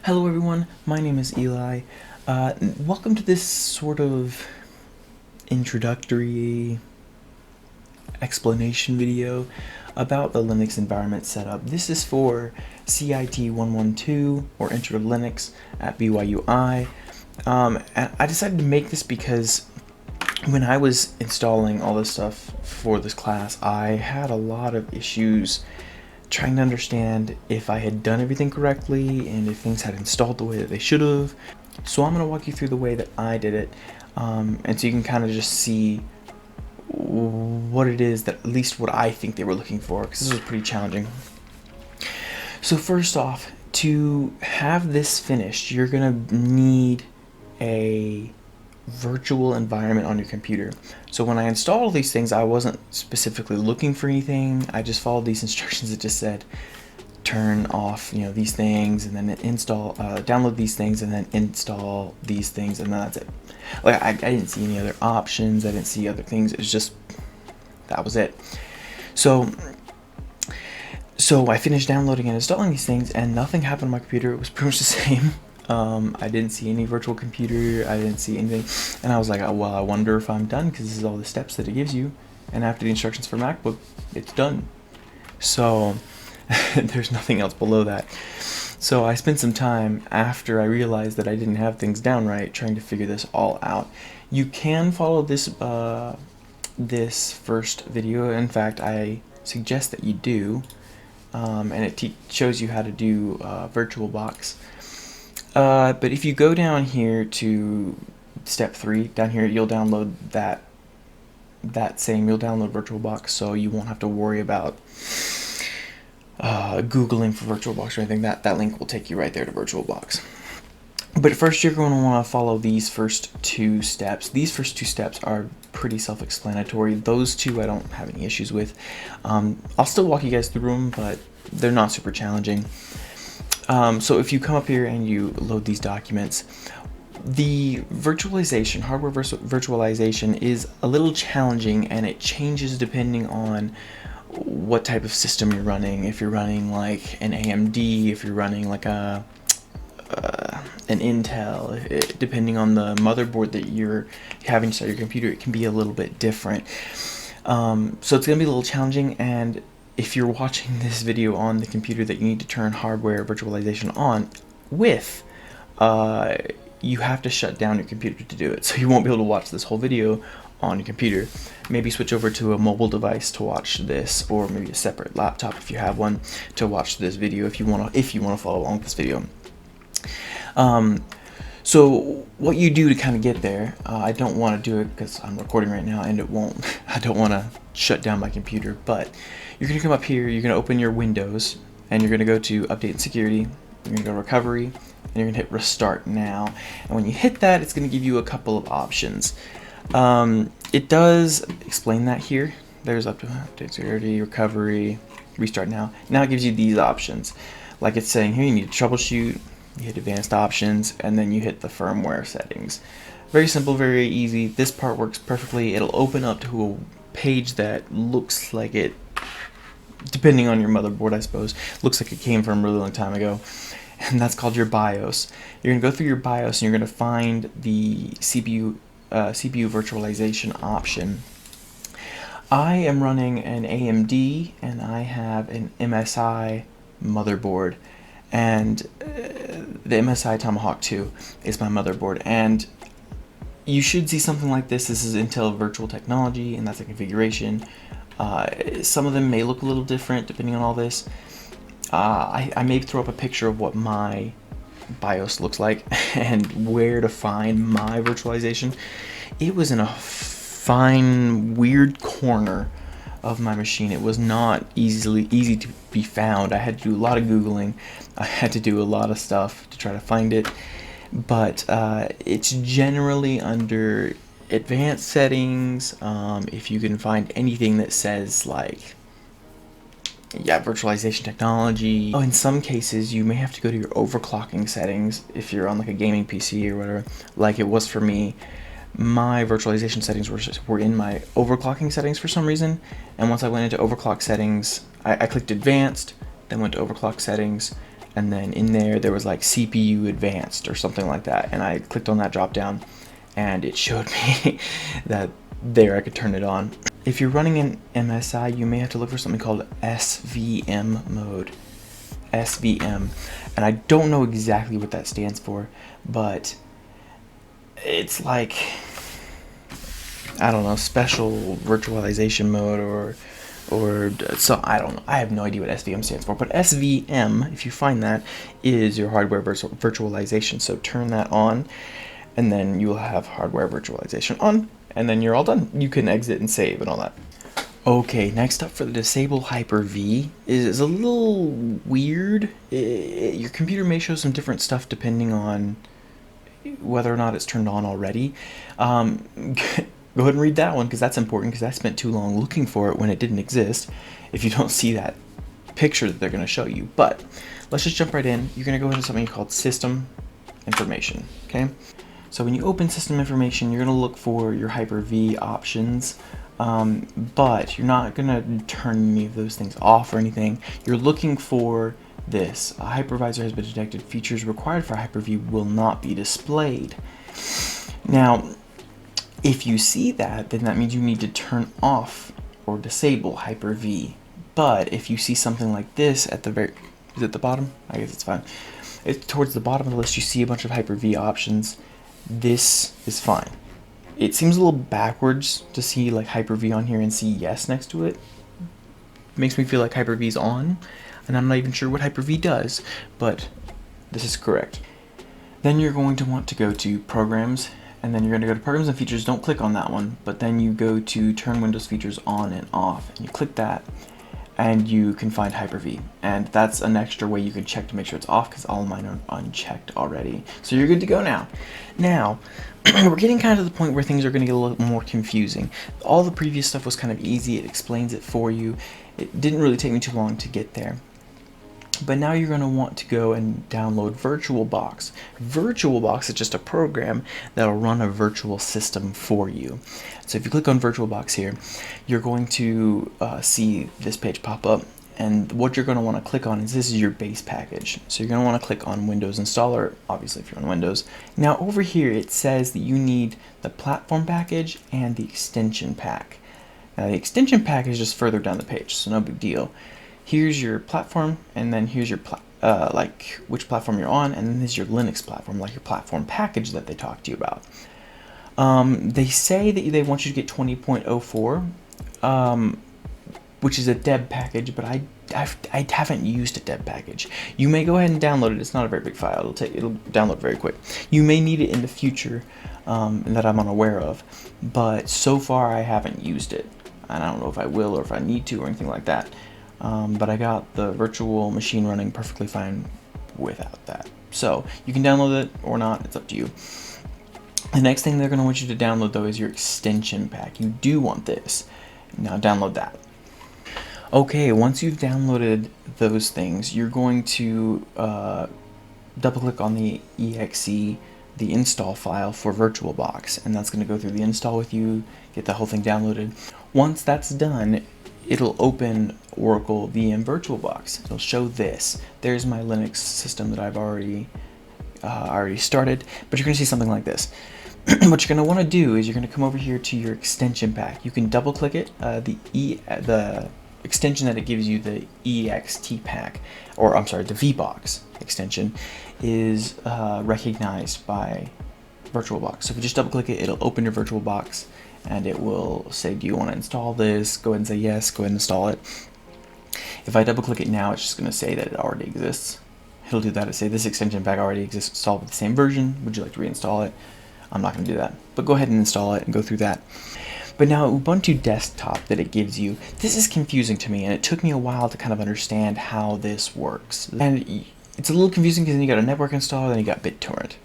Hello everyone, my name is Eli. Welcome to this sort of introductory explanation video about the Linux environment setup. This is for CIT112 or Intro to Linux at Byu-I. And I decided to make this because when I was installing all this stuff for this class, I had a lot of issues trying to understand if I had done everything correctly and if things had installed the way that they should have. So I'm going to walk you through the way that I did it, and so you can kind of just see what it is that, at least what I think they were looking for, because this was pretty challenging. So first off, to have this finished, you're going to need a virtual environment on your computer. So when I installed all these things, I wasn't specifically looking for anything. I just followed these instructions that just said turn off, these things, and then install, download these things, and then install these things, and then that's it. Like I didn't see any other options. I didn't see other things. It was just that was it. So I finished downloading and installing these things, and nothing happened on my computer. It was pretty much the same. I didn't see any virtual computer, I didn't see anything, and I was like, oh, well, I wonder if I'm done, because this is all the steps that it gives you, and after the instructions for MacBook, it's done. So there's nothing else below that. So I spent some time after I realized that I didn't have things down right trying to figure this all out. You can follow this this first video. In fact, I suggest that you do, and it shows you how to do VirtualBox. But if you go down here to step 3, down here you'll download you'll download VirtualBox, so you won't have to worry about Googling for VirtualBox or anything. That link will take you right there to VirtualBox. But first you're going to want to follow these first 2 steps. These first 2 steps are pretty self-explanatory. Those 2 I don't have any issues with. I'll still walk you guys through them, but they're not super challenging. So if you come up here and you load these documents, the virtualization, hardware virtualization is a little challenging, and it changes depending on what type of system you're running. If you're running like an AMD, if you're running like an Intel, depending on the motherboard that you're having inside your computer, it can be a little bit different. So it's going to be a little challenging, and if you're watching this video on the computer that you need to turn hardware virtualization on with, you have to shut down your computer to do it. So you won't be able to watch this whole video on your computer. Maybe switch over to a mobile device to watch this, or maybe a separate laptop if you have one to watch this video if you want to follow along with this video. So what you do to kind of get there, I don't want to do it because I'm recording right now and I don't want to shut down my computer, but you're going to come up here, you're going to open your Windows, and you're going to go to Update and Security, you're going to go to Recovery, and you're going to hit Restart Now. And when you hit that, it's going to give you a couple of options. It does explain that here. There's Update Security, Recovery, Restart Now. Now it gives you these options. Like it's saying here, you need to troubleshoot, you hit Advanced Options, and then you hit the firmware settings. Very simple, very easy. This part works perfectly. It'll open up to a page that looks like it, depending on your motherboard, I suppose, looks like it came from a really long time ago, and that's called your BIOS. You're going to go through your BIOS, and you're going to find the CPU virtualization option. I am running an AMD, and I have an MSI motherboard, and the MSI Tomahawk 2 is my motherboard, and you should see something like this. This is Intel Virtual Technology, and that's the configuration. Some of them may look a little different depending on all this. I may throw up a picture of what my BIOS looks like and where to find my virtualization. It was in a fine, weird corner of my machine. It was not easy to be found. I had to do a lot of Googling. I had to do a lot of stuff to try to find it, but it's generally under advanced settings. If you can find anything that says like virtualization technology. In some cases you may have to go to your overclocking settings if you're on like a gaming PC or whatever, like it was for me. My virtualization settings were in my overclocking settings for some reason, and once I went into overclock settings, I clicked advanced, then went to overclock settings, and then in there was like CPU advanced or something like that, and I clicked on that drop down and it showed me that there I could turn it on. If you're running an MSI, you may have to look for something called SVM mode. SVM, and I don't know exactly what that stands for, but it's like, I don't know, special virtualization mode or so, I don't know. I have no idea what SVM stands for, but SVM, if you find that, is your hardware virtualization. So turn that on, and then you'll have hardware virtualization on, and then you're all done. You can exit and save and all that. Okay, next up for the disable Hyper-V is a little weird. Your computer may show some different stuff depending on whether or not it's turned on already. Go ahead and read that one, because that's important, because I spent too long looking for it when it didn't exist, if you don't see that picture that they're going to show you. But let's just jump right in. You're going to go into something called System Information, okay? So when you open System Information, you're going to look for your Hyper-V options, but you're not going to turn any of those things off or anything. You're looking for this. A hypervisor has been detected. Features required for Hyper-V will not be displayed. Now, if you see that, then that means you need to turn off or disable Hyper-V. But if you see something like this at the very, is it the bottom? I guess it's fine. It's towards the bottom of the list, you see a bunch of Hyper-V options. This is fine. It seems a little backwards to see like Hyper-V on here and see yes next to it. It makes me feel like Hyper-V's on, and I'm not even sure what Hyper-V does, but this is correct. Then you're going to want to go to Programs, and then you're going to go to Programs and Features. Don't click on that one, but then you go to Turn Windows Features on and off, and you click that, and you can find Hyper-V. And that's an extra way you can check to make sure it's off, because all of mine are unchecked already. So you're good to go now. Now, we're getting kind of to the point where things are going to get a little more confusing. All the previous stuff was kind of easy. It explains it for you. It didn't really take me too long to get there. But now you're going to want to go and download VirtualBox. VirtualBox is just a program that'll run a virtual system for you. So if you click on VirtualBox here, you're going to see this page pop up. And what you're going to want to click on is this is your base package. So you're going to want to click on Windows Installer, obviously if you're on Windows. Now over here it says that you need the platform package and the extension pack. Now the extension pack is just further down the page, so no big deal. Here's your platform, and then here's your like which platform you're on, and then there's your Linux platform, like your platform package that they talked to you about. They say that they want you to get 20.04, which is a deb package, but I haven't used a deb package. You may go ahead and download it. It's not a very big file. It'll download very quick. You may need it in the future, that I'm unaware of, but so far I haven't used it, and I don't know if I will or if I need to or anything like that. But I got the virtual machine running perfectly fine without that. So you can download it or not, it's up to you. The next thing they're going to want you to download though is your extension pack. You do want this. Now download that. Okay, once you've downloaded those things, you're going to double click on the exe, the install file for VirtualBox, and that's going to go through the install with you, get the whole thing downloaded. Once that's done, it'll open Oracle VM VirtualBox. It'll show this. There's my Linux system that I've already started, but you're going to see something like this. What you're going to want to do is you're going to come over here to your extension pack. You can double click it. The extension that it gives you, the ext pack, or I'm sorry, the VBox extension, is recognized by VirtualBox. So if you just double click it, it'll open your VirtualBox, and it will say, do you want to install this? Go ahead and say yes, go ahead and install it. If I double click it now, it's just going to say that it already exists. It'll do that to say this extension pack already exists, installed with the same version. Would you like to reinstall it? I'm not going to do that, but go ahead and install it and go through that. But now Ubuntu Desktop that it gives you, this is confusing to me, and it took me a while to kind of understand how this works. And it's a little confusing because then you got a network installer, then you got BitTorrent,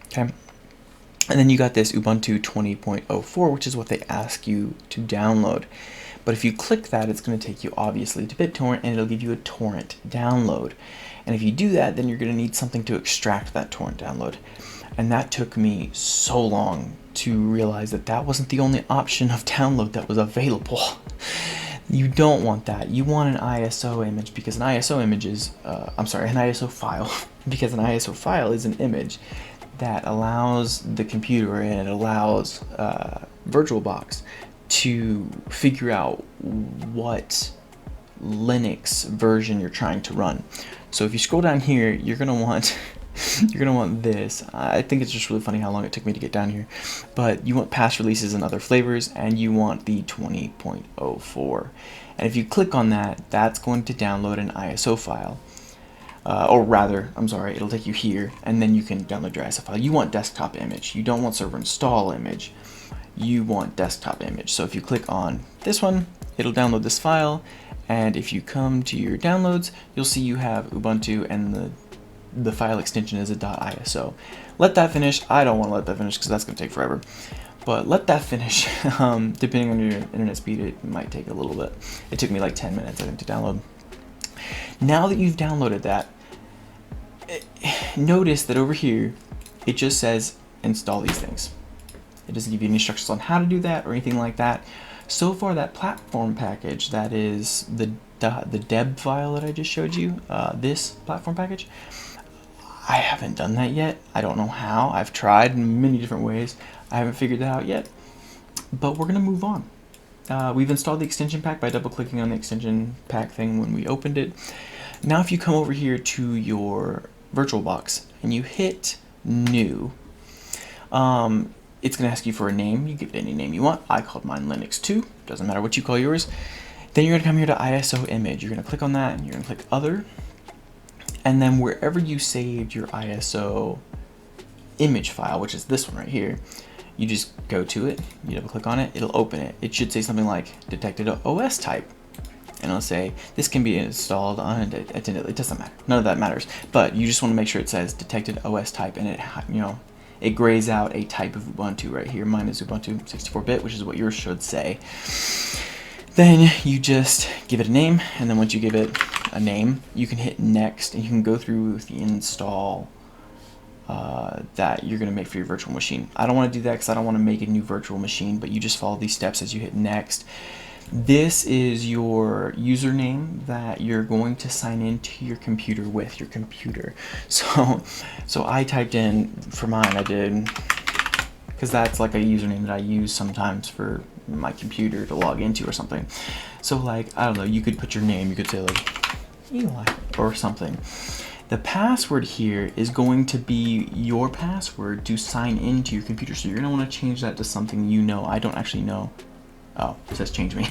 okay? And then you got this Ubuntu 20.04, which is what they ask you to download. But if you click that, it's going to take you obviously to BitTorrent, and it'll give you a torrent download. And if you do that, then you're going to need something to extract that torrent download. And that took me so long to realize that that wasn't the only option of download that was available. You don't want that. You want an ISO image because an ISO image is, an ISO file, because an ISO file is an image that allows the computer and it allows VirtualBox to figure out what Linux version you're trying to run. So if you scroll down here, you're gonna want this. I think it's just really funny how long it took me to get down here, but you want past releases and other flavors, and you want the 20.04. And if you click on that, that's going to download an ISO file. Or rather, I'm sorry, it'll take you here, and then you can download your ISO file. You want desktop image. You don't want server install image. You want desktop image. So if you click on this one, it'll download this file, and if you come to your downloads, you'll see you have Ubuntu, and the file extension is a .iso. Let that finish. I don't want to let that finish because that's going to take forever. But let that finish. Depending on your internet speed, it might take a little bit. It took me like 10 minutes, I think, to download. Now that you've downloaded that, notice that over here, it just says install these things. It doesn't give you any instructions on how to do that or anything like that. So far, that platform package, that is the deb file that I just showed you, this platform package, I haven't done that yet. I don't know how. I've tried in many different ways. I haven't figured that out yet, but we're gonna move on. We've installed the extension pack by double clicking on the extension pack thing when we opened it. Now if you come over here to your VirtualBox and you hit new, it's going to ask you for a name. You give it any name you want. I called mine Linux 2. Doesn't matter what you call yours. Then you're going to come here to ISO image. You're going to click on that and you're going to click other. And then wherever you saved your ISO image file, which is this one right here, you just go to it, you double click on it, it'll open it. It should say something like detected OS type. And it'll say this can be installed on it doesn't matter. None of that matters. But you just want to make sure it says detected OS type, and it grays out a type of Ubuntu right here. Mine is Ubuntu 64-bit, which is what yours should say. Then you just give it a name, and then once you give it a name, you can hit next, and you can go through the install that you're going to make for your virtual machine. I don't want to do that because I don't want to make a new virtual machine, but you just follow these steps as you hit next. This is your username that you're going to sign into your computer with your computer. So I typed in, for mine I did, because that's like a username that I use sometimes for my computer to log into or something. So like, I don't know, you could put your name, you could say like Eli or something. The password here is going to be your password to sign into your computer. So you're going to want to change that to something you know. I don't actually know. Oh, it says change me.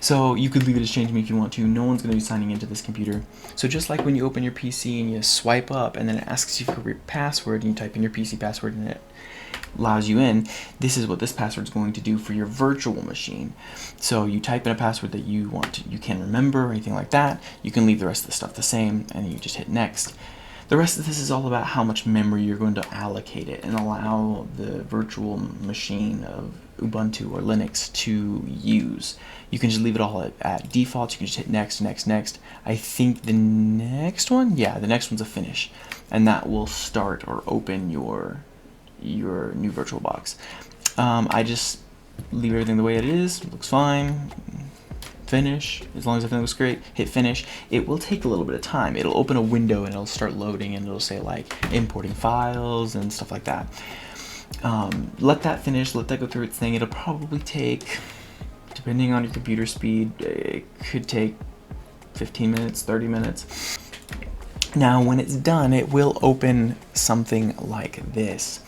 So you could leave it as change me if you want to. No one's going to be signing into this computer. So just like when you open your PC and you swipe up and then it asks you for your password and you type in your PC password and it allows you in, this is what this password is going to do for your virtual machine. So you type in a password that you can remember or anything like that. You can leave the rest of the stuff the same and you just hit next. The rest of this is all about how much memory you're going to allocate it and allow the virtual machine of Ubuntu or Linux to use. You can just leave it all at default. You can just hit next, next, next. I think the next one, yeah, the next one's a finish, and that will start or open your new VirtualBox. I just leave everything the way it is. It looks fine. Finish, as long as everything looks great, hit finish. It will take a little bit of time. It'll open a window and it'll start loading and it'll say like importing files and stuff like that. Let that finish, let that go through its thing. It'll probably take, depending on your computer speed, it could take 15 minutes, 30 minutes. Now when it's done, it will open something like this.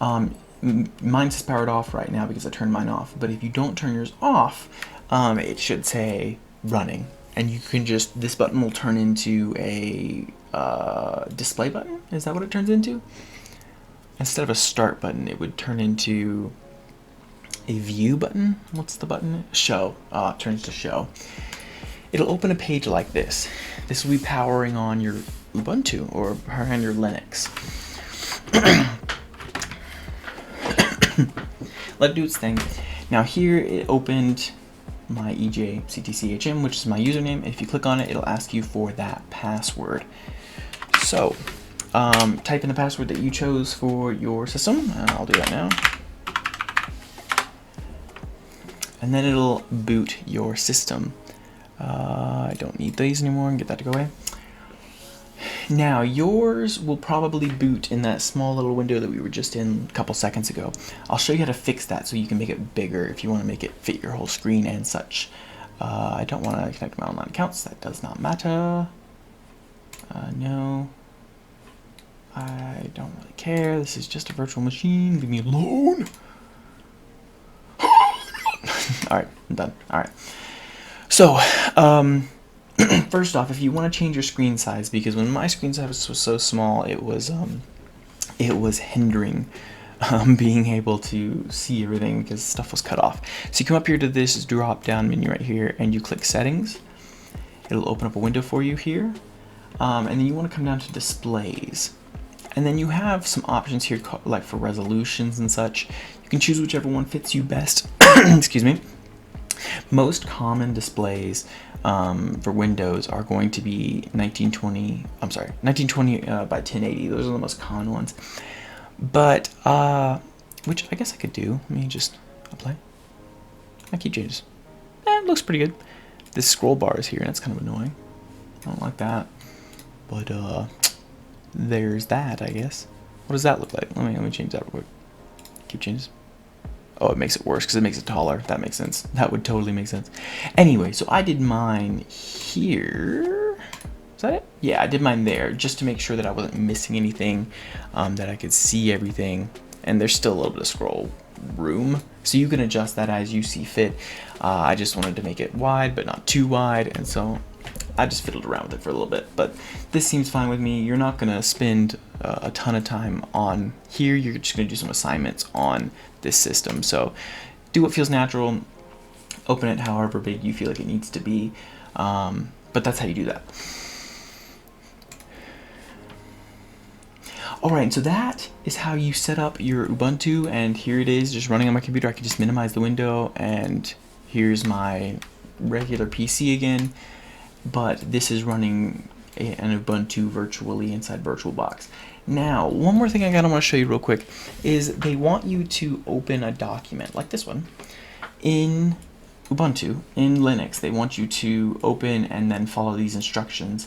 Mine says powered off right now because I turned mine off, but if you don't turn yours off, it should say running, and you can just, this button will turn into a display button. Is that what it turns into? Instead of a start button, it would turn into a view button. What's the button? Show. It turns to show. It'll open a page like this. This will be powering on your Ubuntu or powering on your Linux. Let it do its thing. Now here it opened my EJCTCHM, which is my username. If you click on it, it'll ask you for that password. So type in the password that you chose for your system. I'll do that now. and then it'll boot your system. I don't need these anymore, and get that to go away. Now yours will probably boot in that small little window that we were just in a couple seconds ago. I'll show you how to fix that so you can make it bigger if you want to make it fit your whole screen and such. I don't want to connect my online accounts, that does not matter. No, I don't really care, this is just a virtual machine, leave me alone. Alright, I'm done. Alright. So, first off, if you want to change your screen size, because when my screen size was so small, it was hindering being able to see everything because stuff was cut off. So you come up here to this drop down menu right here and you click settings. It'll open up a window for you here, and then you want to come down to displays, and then you have some options here like for resolutions and such. You can choose whichever one fits you best. Excuse me. Most common displays for Windows are going to be 1920 by 1080. Those are the most common ones. But which I guess I could do. Let me just apply. I keep changes. It looks pretty good. This scroll bar is here, and it's kind of annoying. I don't like that. But there's that, I guess. What does that look like? Let me change that real quick. Keep changes. Oh, it makes it worse because it makes it taller. That makes sense. That would totally make sense. Anyway, so I did mine here. Is that it? Yeah, I did mine there just to make sure that I wasn't missing anything, that I could see everything. And there's still a little bit of scroll room, so you can adjust that as you see fit. I just wanted to make it wide, but not too wide, and so I just fiddled around with it for a little bit. But this seems fine with me. You're not going to spend a ton of time on here. You're just going to do some assignments on this system. So do what feels natural. Open it however big you feel like it needs to be. But that's how you do that. Alright, so that is how you set up your Ubuntu, and here it is just running on my computer. I can just minimize the window, and here's my regular PC again, but this is running an Ubuntu virtually inside VirtualBox. Now, one more thing I want to show you real quick is they want you to open a document like this one in Ubuntu, in Linux. They want you to open and then follow these instructions.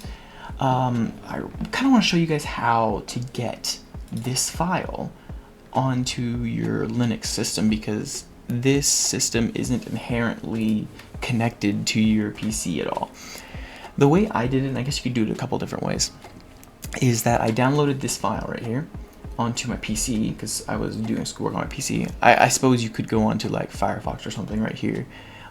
I kind of want to show you guys how to get this file onto your Linux system, because this system isn't inherently connected to your PC at all. The way I did it, and I guess you could do it a couple different ways, is that I downloaded this file right here onto my PC because I was doing schoolwork on my PC. I suppose you could go onto like Firefox or something right here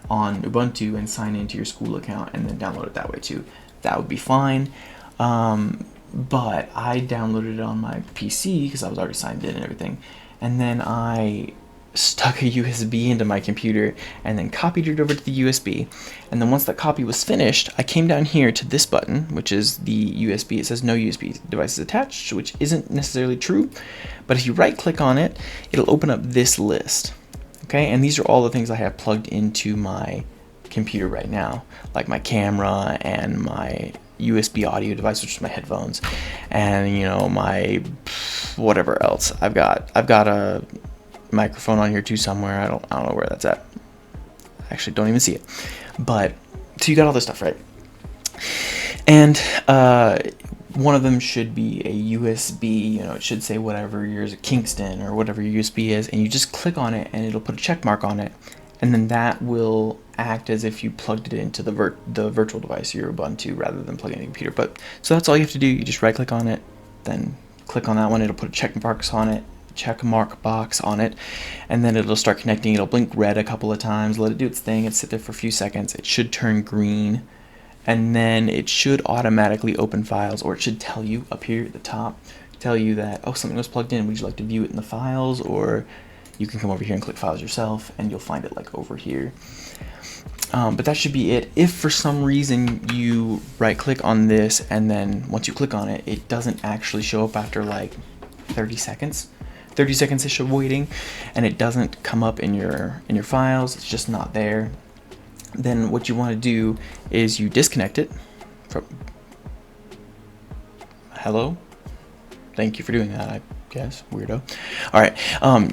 on Ubuntu and sign into your school account and then download it that way too. That would be fine. But I downloaded it on my PC because I was already signed in and everything, and then I stuck a USB into my computer and then copied it over to the USB, and then once that copy was finished, I came down here to this button, which is the USB. It says no USB devices attached, which isn't necessarily true, but if you right click on it, it'll open up this list. Okay, and these are all the things I have plugged into my computer right now, like my camera and my USB audio device, which is my headphones, and you know, my whatever else. I've got a microphone on here too somewhere. I don't know where that's at. I actually don't even see it. But so you got all this stuff, right? And one of them should be a USB, you know, it should say whatever yours, Kingston or whatever your USB is, and you just click on it and it'll put a check mark on it, and then that will act as if you plugged it into the virtual device, your Ubuntu, rather than plugging in the computer. But so that's all you have to do. You just right click on it, then click on that one, it'll put a check mark box on it, and then it'll start connecting. It'll blink red a couple of times, let it do its thing, and sit there for a few seconds. It should turn green, and then it should automatically open files, or it should tell you up here at the top, tell you that, oh, something was plugged in, would you like to view it in the files? Or you can come over here and click files yourself, and you'll find it like over here. But that should be it. If for some reason you right click on this and then once you click on it, it doesn't actually show up after like 30 seconds. 30 seconds of waiting, and it doesn't come up in your files, it's just not there, then what you want to do is you disconnect it from hello, thank you for doing that, I guess, weirdo. Alright,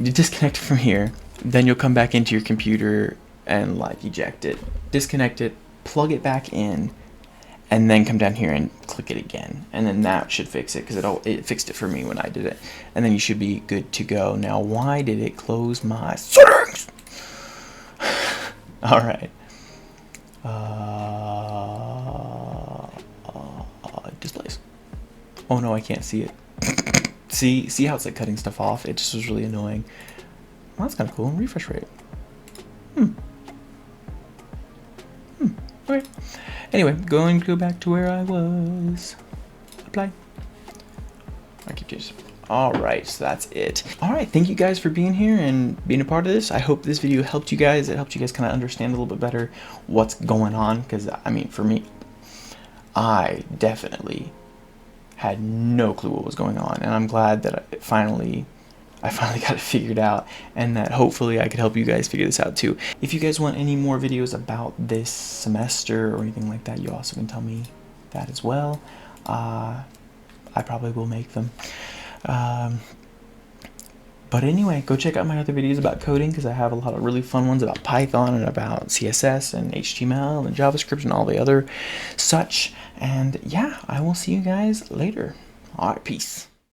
you disconnect it from here, then you'll come back into your computer and like eject it, disconnect it, plug it back in, and then come down here and click it again, and then that should fix it, because it fixed it for me when I did it, and then you should be good to go. Now, why did it close my settings? All right. Displays. Oh no, I can't see it. see how it's like cutting stuff off? It just was really annoying. Well, that's kind of cool. Refresh rate. Okay. Anyway, going to go back to where I was. Apply. I keep changing. Alright, so that's it. Alright, thank you guys for being here and being a part of this. I hope this video helped you guys. It helped you guys kind of understand a little bit better what's going on, because, I mean, for me, I definitely had no clue what was going on, and I'm glad that I finally got it figured out, and that hopefully I could help you guys figure this out too. If you guys want any more videos about this semester or anything like that, you also can tell me that as well. I probably will make them. But anyway, go check out my other videos about coding, because I have a lot of really fun ones about Python and about CSS and HTML and JavaScript and all the other such. And yeah, I will see you guys later. All right, peace.